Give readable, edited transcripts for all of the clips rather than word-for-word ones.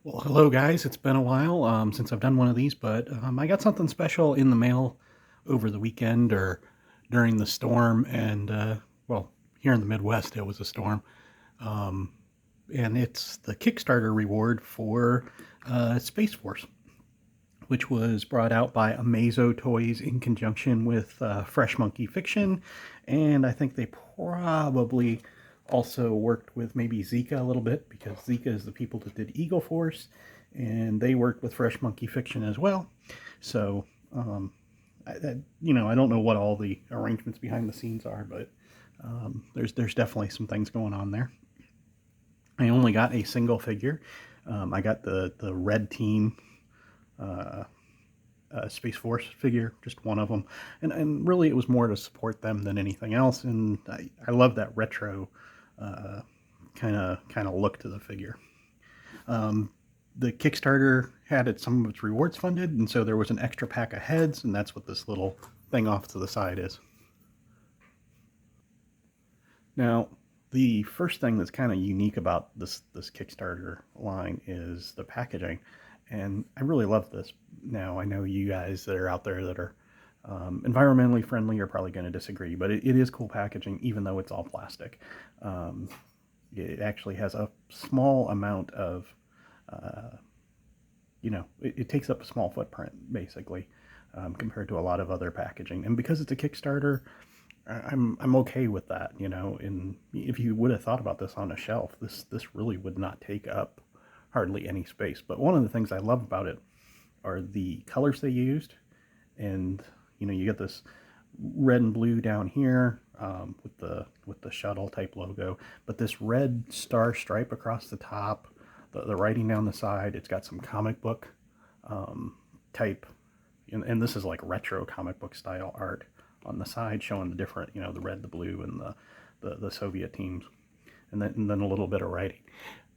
Well, hello guys. It's been a while since I've done one of these, but I got something special in the mail over the weekend or during the storm. And well, here in the Midwest, it was a storm. Um, and it's the Kickstarter reward for Space Force, which was brought out by Amazo Toys in conjunction with Fresh Monkey Fiction. And I think they probably also worked with maybe Zika a little bit because Zika is the people that did Eagle Force, and they worked with Fresh Monkey Fiction as well. So, I don't know what all the arrangements behind the scenes are, but there's definitely some things going on there. I only got a single figure. I got the red team Space Force figure, just one of them, and really it was more to support them than anything else. And I love that retro kind of look to the figure. The Kickstarter had some of its rewards funded, and so there was an extra pack of heads, and that's what this little thing off to the side is. Now, the first thing that's kind of unique about this Kickstarter line is the packaging, and I really love this. Now, I know you guys that are out there that are environmentally friendly are probably going to disagree, but it is cool packaging, even though it's all plastic. Um, it actually has a small amount of, it takes up a small footprint, basically, compared to a lot of other packaging. And because it's a Kickstarter, I'm okay with that, And if you would have thought about this on a shelf, this really would not take up hardly any space. But one of the things I love about it are the colors they used, and you get this red and blue down here with the shuttle type logo, but this red star stripe across the top, the writing down the side. It's got some comic book type, and this is like retro comic book style art on the side, showing the different, the red, the blue, and the Soviet teams, and then a little bit of writing.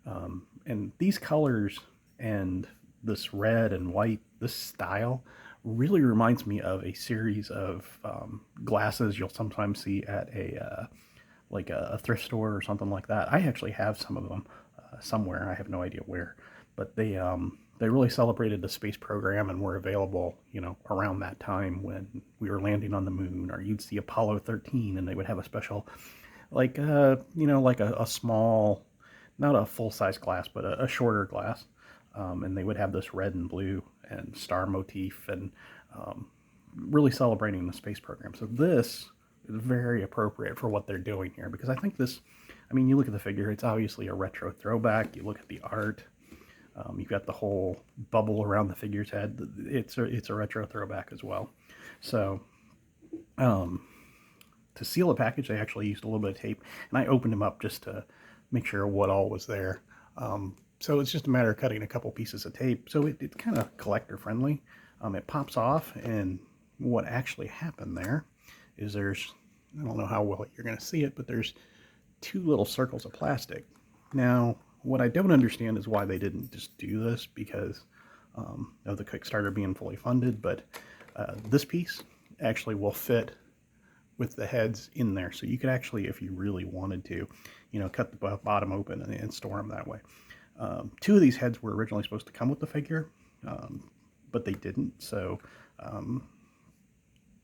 And these colors and this red and white, this style really reminds me of a series of glasses you'll sometimes see at a thrift store or something like that. I actually have some of them somewhere. I have no idea where, but they really celebrated the space program and were available, around that time when we were landing on the moon, or you'd see Apollo 13 and they would have a special, like, like a small, not a full-size glass, but a shorter glass. And they would have this red and blue and star motif, and really celebrating the space program. So this is very appropriate for what they're doing here, because I think this, you look at the figure, it's obviously a retro throwback. You look at the art, you've got the whole bubble around the figure's head. It's a retro throwback as well. So to seal the package, they actually used a little bit of tape, and I opened them up just to make sure what all was there. So it's just a matter of cutting a couple pieces of tape. So it's kind of collector friendly. It pops off, and what actually happened there is I don't know how well you're going to see it, but there's two little circles of plastic. Now, what I don't understand is why they didn't just do this, because of the Kickstarter being fully funded, but this piece actually will fit with the heads in there. So you could actually, if you really wanted to, cut the bottom open and store them that way. Two of these heads were originally supposed to come with the figure, but they didn't. So,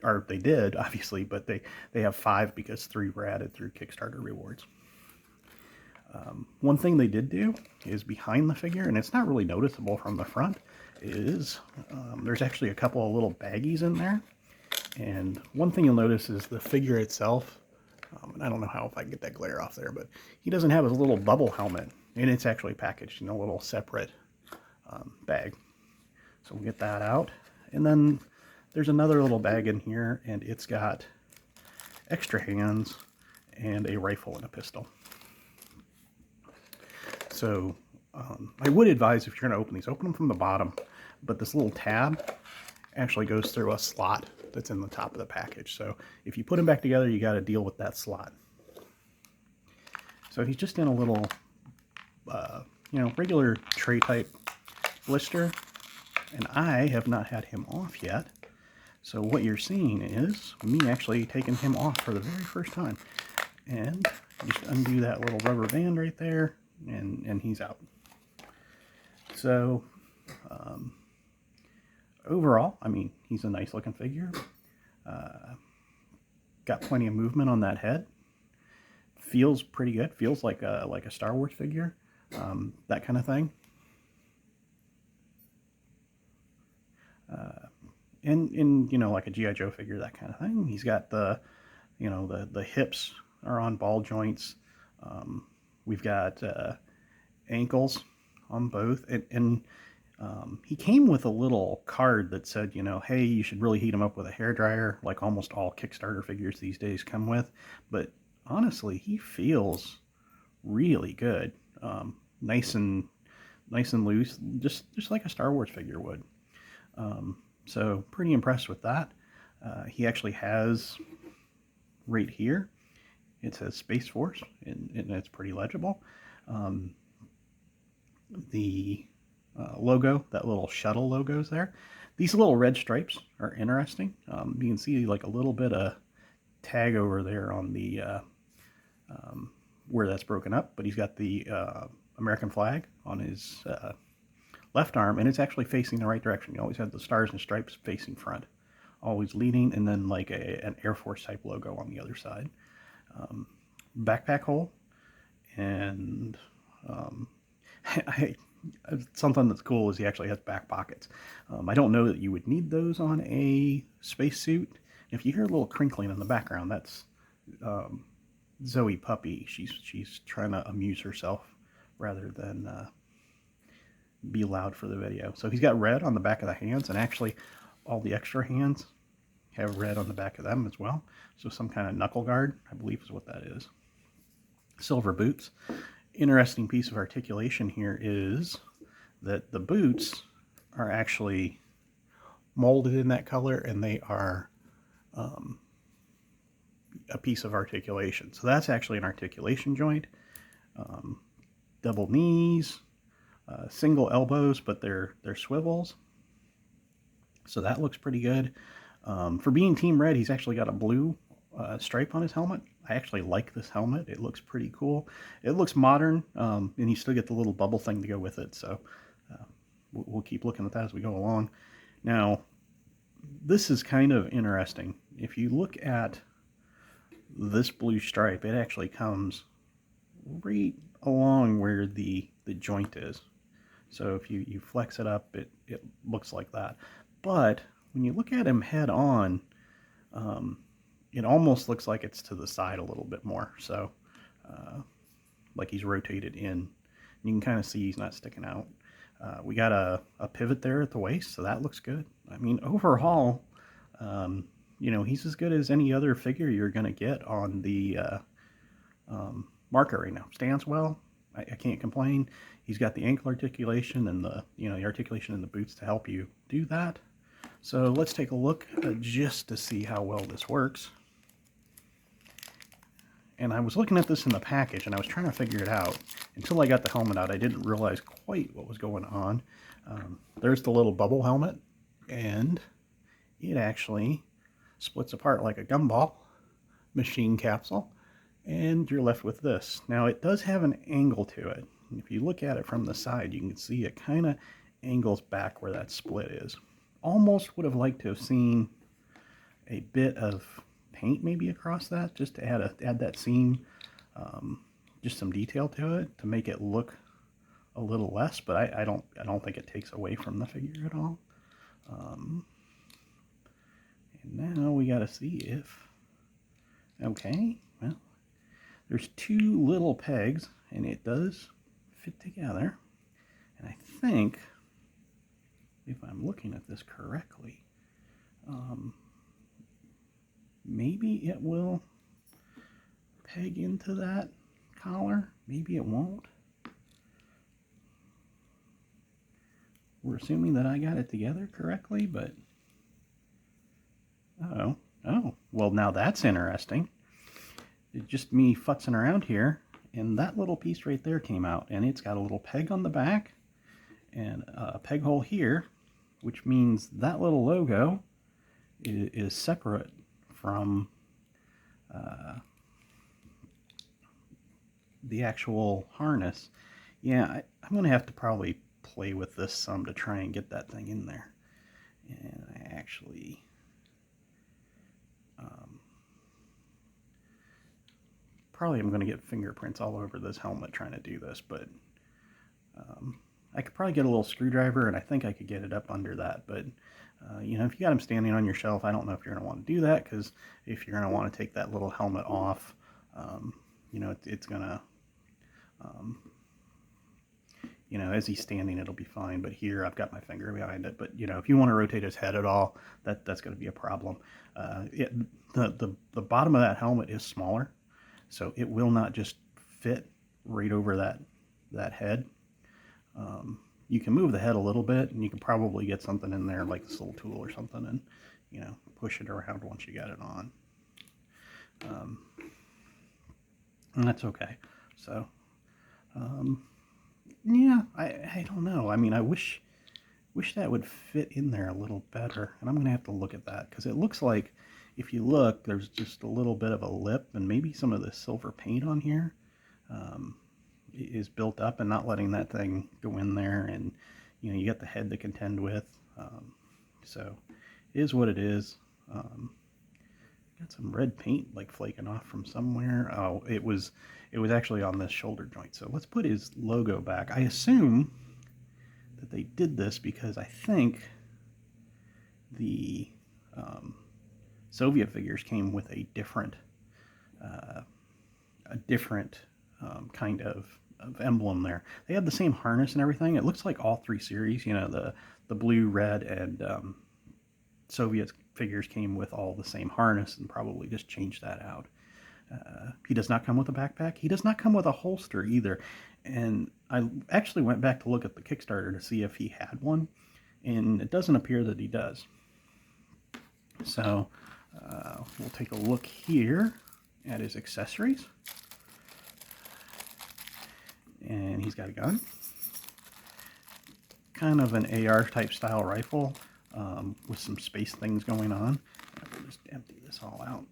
or they did, obviously, but they have 5 because 3 were added through Kickstarter rewards. One thing they did do is behind the figure, and it's not really noticeable from the front, is there's actually a couple of little baggies in there. And one thing you'll notice is the figure itself, and I don't know how if I can get that glare off there, but he doesn't have his little bubble helmet, and it's actually packaged in a little separate bag. So we'll get that out. And then there's another little bag in here, and it's got extra hands and a rifle and a pistol. So I would advise, if you're going to open these, open them from the bottom, but this little tab actually goes through a slot that's in the top of the package. So if you put them back together, you got to deal with that slot. So he's just in a little, regular tray type blister, and I have not had him off yet. So what you're seeing is me actually taking him off for the very first time. And just undo that little rubber band right there, and he's out. So overall, I mean, he's a nice looking figure. Got plenty of movement on that head. Feels pretty good. Feels like a Star Wars figure, that kind of thing. And you know, like a G.I. Joe figure, that kind of thing. He's got the, you know, the hips are on ball joints. We've got ankles on both, and he came with a little card that said, you know, hey, you should really heat him up with a hairdryer, like almost all Kickstarter figures these days come with. But honestly, he feels really good, nice and loose, just like a Star Wars figure would. So pretty impressed with that. He actually has right here, it says Space Force, and it's pretty legible. The logo, that little shuttle logo's there. These little red stripes are interesting. You can see like a little bit of tag over there on the where that's broken up, but he's got the American flag on his left arm, and it's actually facing the right direction. You always have the stars and stripes facing front, always leading, and then like an Air Force type logo on the other side. Backpack hole, and something that's cool is he actually has back pockets. I don't know that you would need those on a spacesuit. If you hear a little crinkling in the background, that's Zoe Puppy. She's trying to amuse herself rather than be loud for the video. So he's got red on the back of the hands, and actually all the extra hands have red on the back of them as well. So some kind of knuckle guard, I believe is what that is. Silver boots. Interesting piece of articulation here is that the boots are actually molded in that color, and they are a piece of articulation. So that's actually an articulation joint. Double knees, single elbows, but they're swivels. So that looks pretty good. For being Team Red, he's actually got a blue stripe on his helmet. I actually like this helmet. It looks pretty cool. It looks modern, and you still get the little bubble thing to go with it. So we'll keep looking at that as we go along. Now, this is kind of interesting. If you look at this blue stripe, it actually comes right along where the joint is. So if you flex it up, it looks like that. But when you look at him head on, it almost looks like it's to the side a little bit more. So like he's rotated in. You can kind of see he's not sticking out. We got a pivot there at the waist, so that looks good. I mean, overall, you know, he's as good as any other figure you're going to get on the market right now. Stands well. I can't complain. He's got the ankle articulation and the articulation in the boots to help you do that. So let's take a look just to see how well this works. And I was looking at this in the package, and I was trying to figure it out. Until I got the helmet out, I didn't realize quite what was going on. There's the little bubble helmet, and it actually splits apart like a gumball machine capsule, and you're left with this. Now, it does have an angle to it. If you look at it from the side, you can see it kind of angles back where that split is. Almost would have liked to have seen a bit of paint maybe across that, just to add that seam, just some detail to it to make it look a little less. But I don't think it takes away from the figure at all. And now we got to see if, okay, well, there's two little pegs, and it does fit together. And I think, if I'm looking at this correctly, maybe it will peg into that collar. Maybe it won't. We're assuming that I got it together correctly, but oh, well, now that's interesting. It's just me futzing around here, and that little piece right there came out, and it's got a little peg on the back and a peg hole here, which means that little logo is separate from the actual harness. Yeah, I'm going to have to probably play with this some to try and get that thing in there. And I actually probably am going to get fingerprints all over this helmet trying to do this, but I could probably get a little screwdriver, and I think I could get it up under that. But you know, if you got them standing on your shelf, I don't know if you're going to want to do that, because if you're going to want to take that little helmet off, you know, it's going to, you know, as he's standing, it'll be fine. But here, I've got my finger behind it. But you know, if you want to rotate his head at all, that's going to be a problem. The bottom of that helmet is smaller, so it will not just fit right over that head. You can move the head a little bit, and you can probably get something in there like this little tool or something, and you know, push it around once you got it on. And that's okay. So yeah, I don't know. I mean, I wish that would fit in there a little better, and I'm gonna have to look at that, because it looks like, if you look, there's just a little bit of a lip, and maybe some of the silver paint on here is built up and not letting that thing go in there, and you know, you got the head to contend with. So it is what it is. Got some red paint like flaking off from somewhere. Oh, it was actually on this shoulder joint. So let's put his logo back. I assume that they did this because I think the Soviet figures came with a different kind of emblem there. They had the same harness and everything. It looks like all three series, you know, the blue, red, and Soviet figures came with all the same harness, and probably just changed that out. He does not come with a backpack. He does not come with a holster either. And I actually went back to look at the Kickstarter to see if he had one, and it doesn't appear that he does. So we'll take a look here at his accessories. And he's got a gun. Kind of an AR type style rifle with some space things going on. We'll just empty this all out.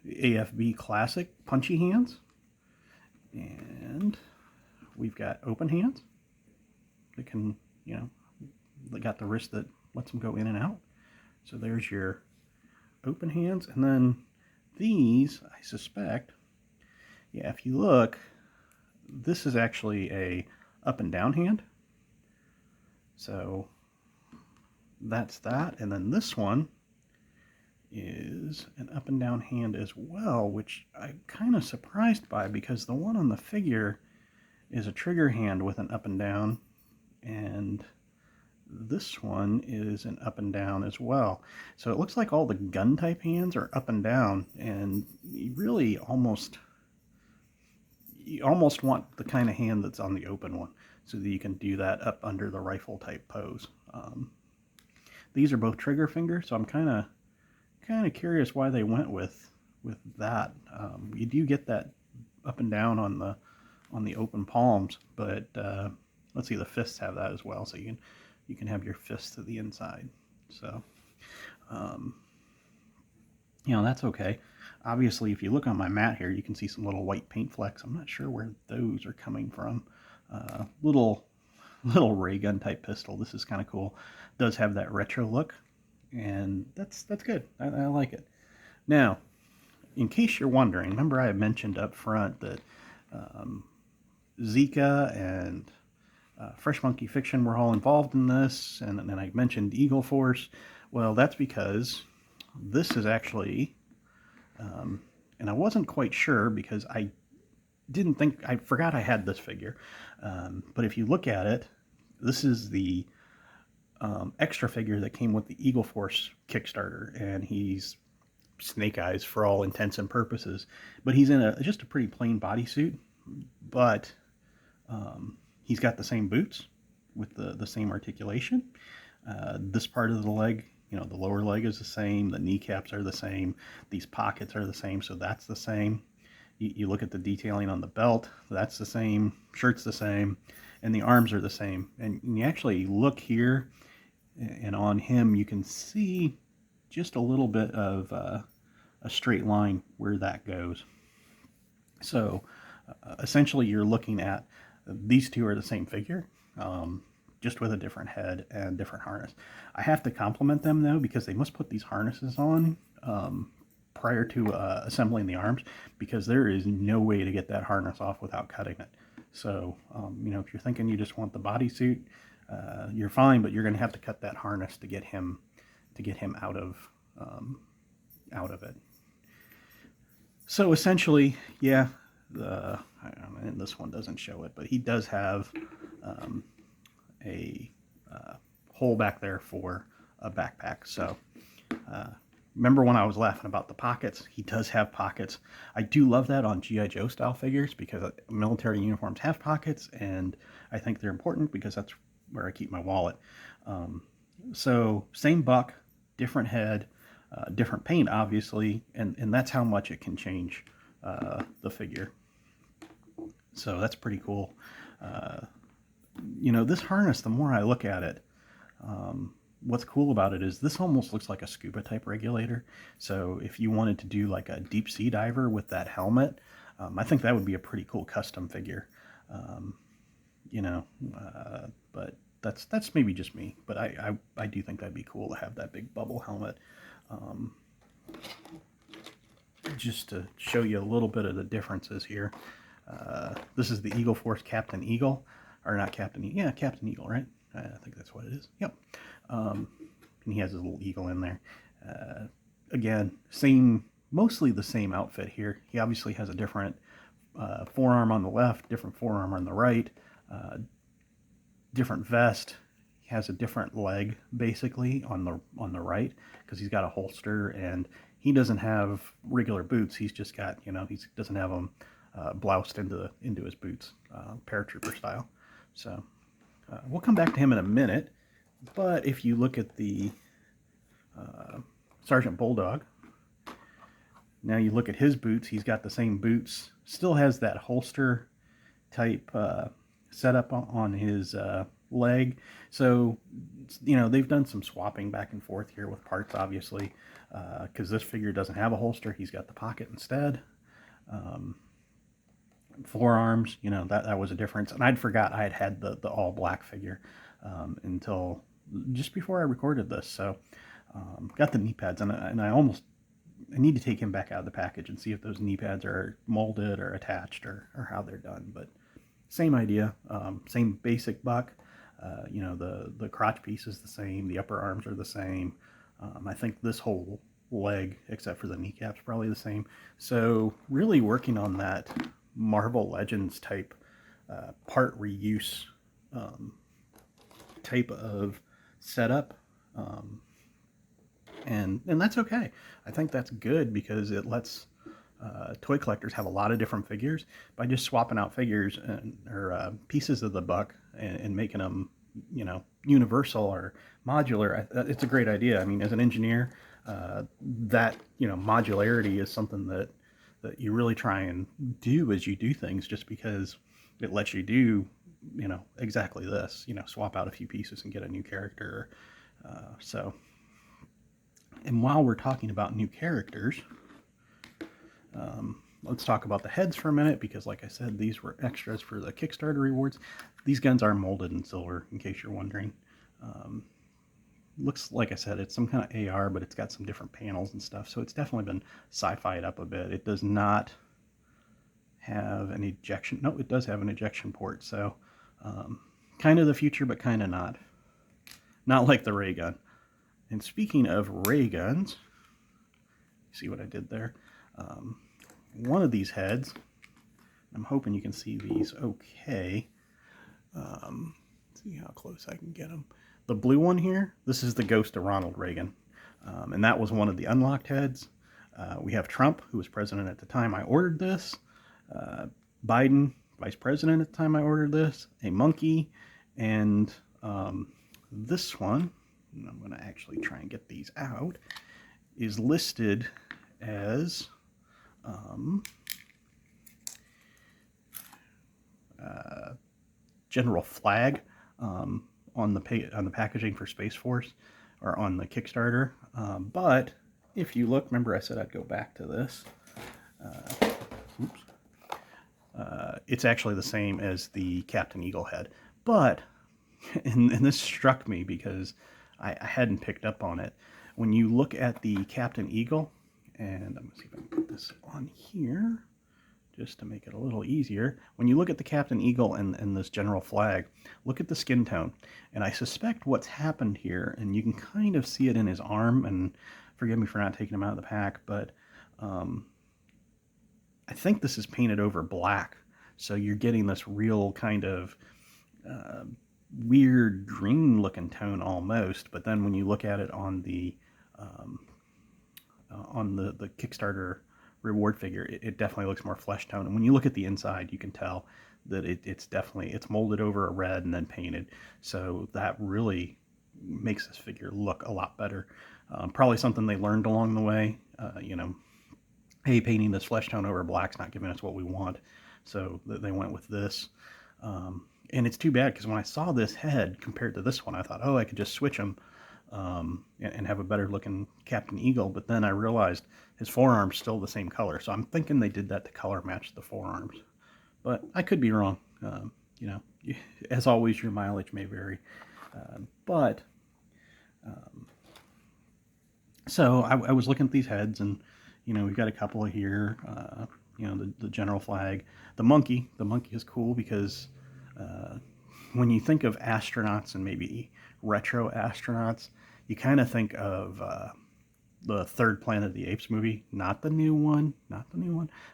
AFB Classic punchy hands. And we've got open hands. They can, you know, they got the wrist that lets them go in and out. So there's your open hands. And then these, I suspect, yeah, if you look, this is actually a up and down hand. So that's that. And then this one is an up and down hand as well, which I'm kind of surprised by, because the one on the figure is a trigger hand with an up and down, and this one is an up and down as well. So it looks like all the gun type hands are up and down, and you really almost want the kind of hand that's on the open one, so that you can do that up under the rifle type pose. These are both trigger fingers, so I'm kind of curious why they went with that. You do get that up and down on the open palms, but let's see, the fists have that as well, so you can have your fists to the inside. So you know, that's okay. Obviously, if you look on my mat here, you can see some little white paint flecks. I'm not sure where those are coming from. Little ray gun type pistol. This is kind of cool. Does have that retro look, and that's good. I like it. Now, in case you're wondering, remember I had mentioned up front that Zika and Fresh Monkey Fiction were all involved in this, and then I mentioned Eagle Force. Well, that's because this is actually, and I wasn't quite sure, because I forgot I had this figure. But if you look at it, this is the extra figure that came with the Eagle Force Kickstarter, and he's Snake Eyes for all intents and purposes. But he's in just a pretty plain bodysuit, but he's got the same boots with the same articulation. This part of the leg, you know, the lower leg is the same, the kneecaps are the same, these pockets are the same, so that's the same. You look at the detailing on the belt, that's the same, shirt's the same, and the arms are the same. And you actually look here, and on him you can see just a little bit of a straight line where that goes. So essentially you're looking at These two are the same figure, just with a different head and different harness. I have to compliment them though, because they must put these harnesses on prior to assembling the arms, because there is no way to get that harness off without cutting it. So, you know, if you're thinking you just want the bodysuit, you're fine, but you're going to have to cut that harness to get him out of it. So essentially, yeah, and this one doesn't show it, but he does have a hole back there for a backpack. So remember when I was laughing about the pockets? He does have pockets. I do love that on G.I. Joe style figures, because military uniforms have pockets, and I think they're important because that's where I keep my wallet. So same buck, different head, different paint, obviously, and that's how much it can change the figure. So that's pretty cool. You know, this harness, the more I look at it, what's cool about it is this almost looks like a scuba type regulator. So if you wanted to do like a deep sea diver with that helmet, I think that would be a pretty cool custom figure. You know, but that's maybe just me, but I do think that'd be cool to have that big bubble helmet. Just to show you a little bit of the differences here. This is the Eagle Force Captain Eagle, or not Captain Eagle, yeah, Captain Eagle, right? I think that's what it is. Yep. And he has his little eagle in there. Again, mostly the same outfit here. He obviously has a different forearm on the left, different forearm on the right, different vest. He has a different leg basically on the right, because he's got a holster, and he doesn't have regular boots. He's just got, you know, he doesn't have them bloused into his boots, paratrooper style. So we'll come back to him in a minute. But if you look at the Sergeant Bulldog, now you look at his boots, he's got the same boots, still has that holster type setup on his leg. So, you know, they've done some swapping back and forth here with parts, obviously, because this figure doesn't have a holster. He's got the pocket instead. Forearms, you know, that was a difference. And I'd forgot I had the all black figure until just before I recorded this. So got the knee pads, and I need to take him back out of the package and see if those knee pads are molded or attached or how they're done. But same idea, same basic buck. You know, the crotch piece is the same, the upper arms are the same. I think this whole leg, except for the kneecaps, probably the same. So really working on that Marvel Legends type part reuse type of setup, and that's okay. I think that's good, because it lets toy collectors have a lot of different figures by just swapping out figures or pieces of the buck and making them, you know, universal or modular. It's a great idea. I mean, as an engineer, that, you know, modularity is something that you really try and do as you do things, just because it lets you do, you know, exactly this, you know, swap out a few pieces and get a new character. So, and while we're talking about new characters, let's talk about the heads for a minute, because like I said, these were extras for the Kickstarter rewards. These guns are molded in silver, in case you're wondering. Looks, like I said, it's some kind of AR, but it's got some different panels and stuff, so it's definitely been sci-fi'd up a bit. It does not have an ejection, no, it does have an ejection port, so kind of the future, but kind of not like the ray gun. And speaking of ray guns, see what I did there? One of these heads, I'm hoping you can see these okay. See how close I can get them. The blue one here, this is the ghost of Ronald Reagan, and that was one of the unlocked heads. We have Trump, who was president at the time I ordered this, Biden, vice president at the time I ordered this, a monkey, and this one, and I'm going to actually try and get these out, is listed as General Flag on the packaging for Space Force, or on the Kickstarter. But if you look, remember I said I'd go back to this. Oops. it's actually the same as the Captain Eagle head. But, and this struck me because I hadn't picked up on it. When you look at the Captain Eagle, and I'm going to see if I can put this on here just to make it a little easier. When you look at the Captain Eagle and this general flag, look at the skin tone. And I suspect what's happened here, and you can kind of see it in his arm, and forgive me for not taking him out of the pack, but I think this is painted over black. So you're getting this real kind of weird green looking tone almost, but then when you look at it on the Kickstarter reward figure, it definitely looks more flesh tone. And when you look at the inside, you can tell that it's molded over a red and then painted. So that really makes this figure look a lot better. Probably something they learned along the way. Hey, painting this flesh tone over black's not giving us what we want. So they went with this. And it's too bad because when I saw this head compared to this one, I thought, oh, I could just switch them and have a better looking Captain Eagle. But then I realized his forearm's still the same color. So I'm thinking they did that to color match the forearms. But I could be wrong. As always, your mileage may vary. So I was looking at these heads, and we've got a couple of here. The general flag, the monkey is cool because when you think of astronauts and maybe retro astronauts, you kind of think of the third Planet of the Apes movie, not the new one,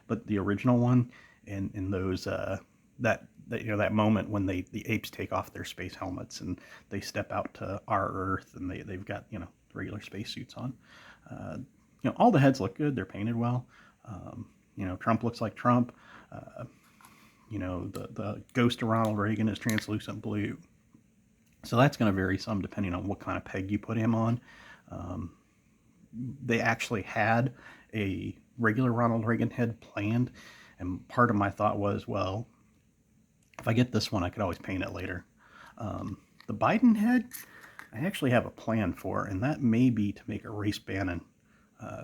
but the original one, and those that moment when the apes take off their space helmets and they step out to our Earth, and they've got regular spacesuits on. All the heads look good. They're painted well. Trump looks like Trump. The ghost of Ronald Reagan is translucent blue. So that's going to vary some depending on what kind of peg you put him on. They actually had a regular Ronald Reagan head planned, and part of my thought was, well, if I get this one, I could always paint it later. The Biden head, I actually have a plan for, and that may be to make a Race Bannon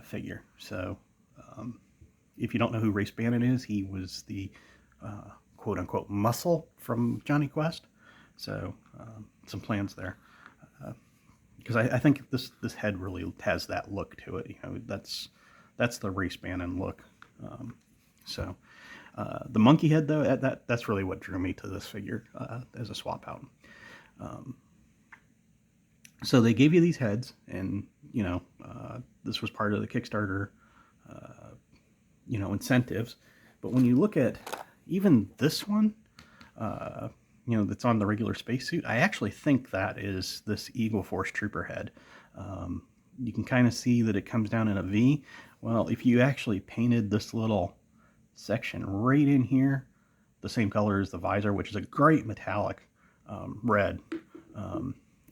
figure. So if you don't know who Race Bannon is, he was the quote-unquote muscle from Johnny Quest. So some plans there. Because I think this head really has that look to it. That's the Race Bannon look. The monkey head, though, that's really what drew me to this figure as a swap out. So they gave you these heads, and this was part of the Kickstarter incentives. But when you look at even this one, that's on the regular spacesuit, I actually think that is this Eagle Force Trooper head. You can kind of see that it comes down in a V. Well, if you actually painted this little section right in here the same color as the visor, which is a great metallic red,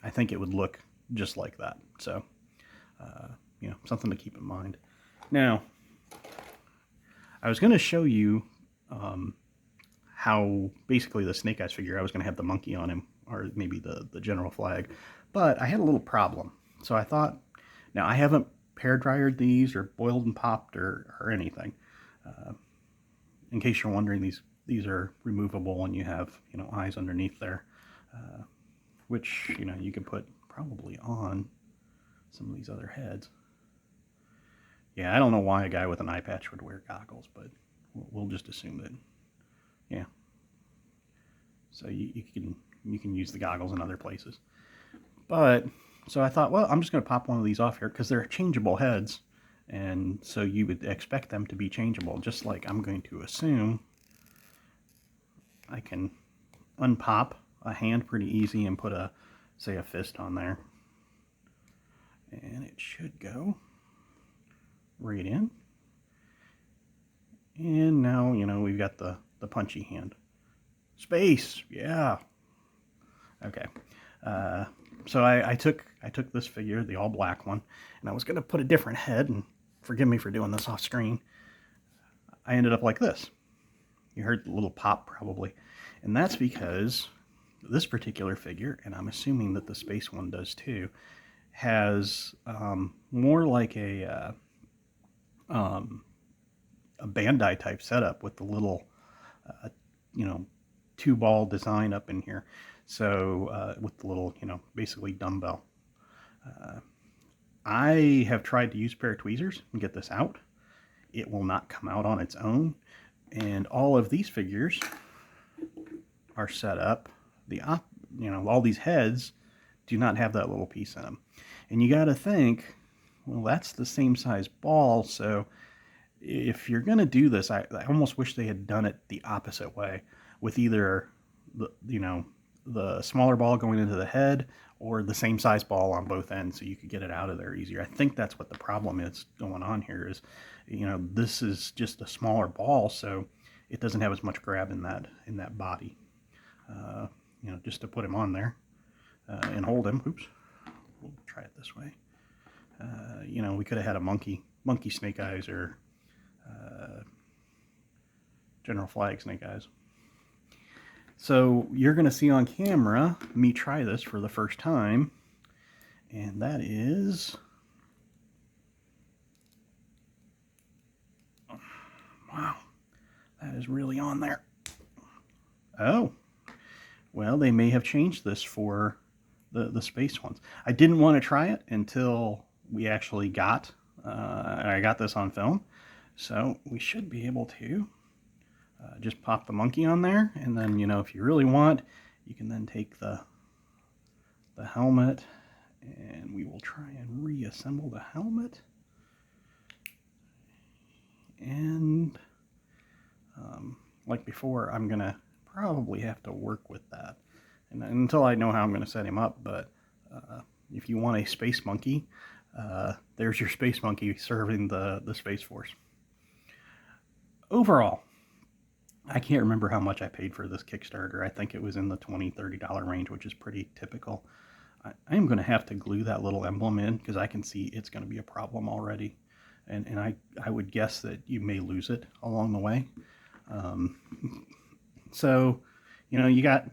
I think it would look just like that. So something to keep in mind. Now, I was going to show you how basically the Snake Eyes figure, I was going to have the monkey on him, or maybe the general flag, but I had a little problem. So I thought, now I haven't pair dryered these or boiled and popped or anything. In case you're wondering, these are removable, and you have eyes underneath there, which you can put probably on some of these other heads. Yeah, I don't know why a guy with an eye patch would wear goggles, but we'll just assume that. Yeah. So you can use the goggles in other places. But so I thought, well, I'm just going to pop one of these off here because they're changeable heads, and so you would expect them to be changeable. Just like I'm going to assume I can unpop a hand pretty easy and put say a fist on there, and it should go right in. And now we've got the punchy hand. Space, yeah. Okay. So I took this figure, the all black one, and I was gonna put a different head, and forgive me for doing this off screen. I ended up like this. You heard the little pop probably, and that's because this particular figure, and I'm assuming that the space one does too, has more like a Bandai type setup with the little you know, two ball design up in here. So with the little, you know, basically dumbbell. I have tried to use a pair of tweezers and get this out. It will not come out on its own. And all of these figures are set up. You know, all these heads do not have that little piece in them. And you got to think, well, that's the same size ball. So if you're going to do this, I almost wish they had done it the opposite way, with either the smaller ball going into the head or the same size ball on both ends, so you could get it out of there easier. I think that's what the problem is going on here is, you know, this is just a smaller ball, so it doesn't have as much grab in that body. You know, just to put him on there and hold him. Oops, we'll try it this way. You know, we could have had a monkey snake eyes, or General Flag snake eyes. So you're going to see on camera me try this for the first time, and that is, wow, that is really on there. Oh, well, they may have changed this for the space ones. I didn't want to try it until we actually I got this on film, so we should be able to just pop the monkey on there, and then, you know, if you really want, you can then take the helmet, and we will try and reassemble the helmet. And like before, I'm gonna probably have to work with that, and until I know how I'm gonna set him up. But if you want a space monkey, there's your space monkey serving the Space Force. Overall, I can't remember how much I paid for this Kickstarter. I think it was in the $20–30 range, which is pretty typical. I am going to have to glue that little emblem in, because I can see it's going to be a problem already. And I would guess that you may lose it along the way. So, you know, you got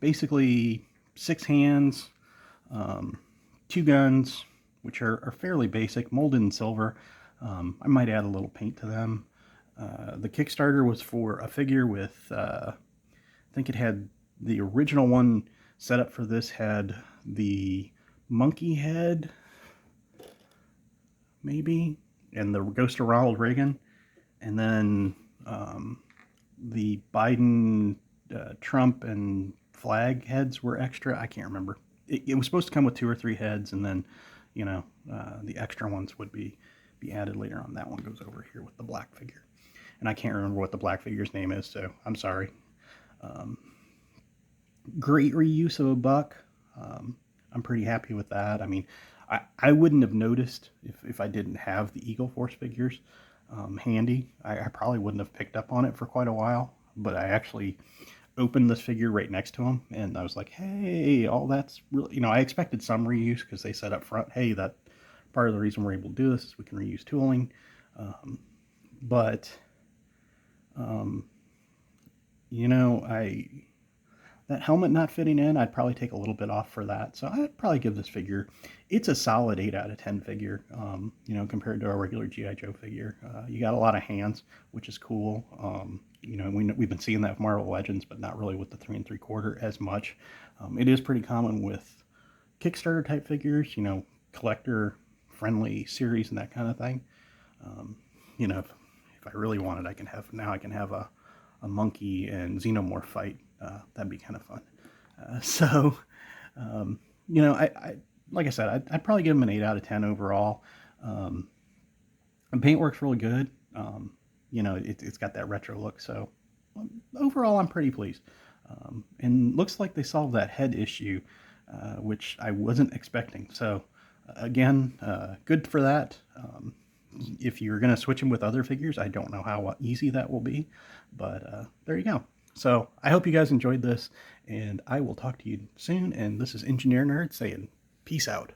basically 6 hands, 2 guns, which are fairly basic, molded in silver. I might add a little paint to them. The Kickstarter was for a figure with, I think it had the original one set up for this, had the monkey head, maybe, and the Ghost of Ronald Reagan, and then the Biden, Trump, and flag heads were extra. I can't remember. It was supposed to come with 2 or 3 heads, and then, you know, the extra ones would be added later on. That one goes over here with the black figure. And I can't remember what the black figure's name is, so I'm sorry. Great reuse of a buck. I'm pretty happy with that. I mean, I wouldn't have noticed if I didn't have the Eagle Force figures handy. I probably wouldn't have picked up on it for quite a while, but I actually opened this figure right next to him, and I was like, hey, all that's really, you know, I expected some reuse, because they said up front, hey, that part of the reason we're able to do this is we can reuse tooling. But you know, that helmet not fitting in, I'd probably take a little bit off for that. So I'd probably give this figure, it's a solid 8 out of 10 figure, you know, compared to our regular G.I. Joe figure. You got a lot of hands, which is cool. You know, we've been seeing that with Marvel Legends, but not really with the 3 3/4 as much. It is pretty common with Kickstarter type figures, you know, collector friendly series and that kind of thing. You know, if I really wanted, I can have a monkey and xenomorph fight. That'd be kind of fun. So, you know, I like I said, I'd probably give them an 8 out of 10 overall. The paintwork's really good. You know, it's got that retro look. So overall, I'm pretty pleased. And looks like they solved that head issue, which I wasn't expecting. So again, good for that. If you're going to switch them with other figures, I don't know how easy that will be, but there you go. So I hope you guys enjoyed this, and I will talk to you soon. And this is Engineernerd saying peace out.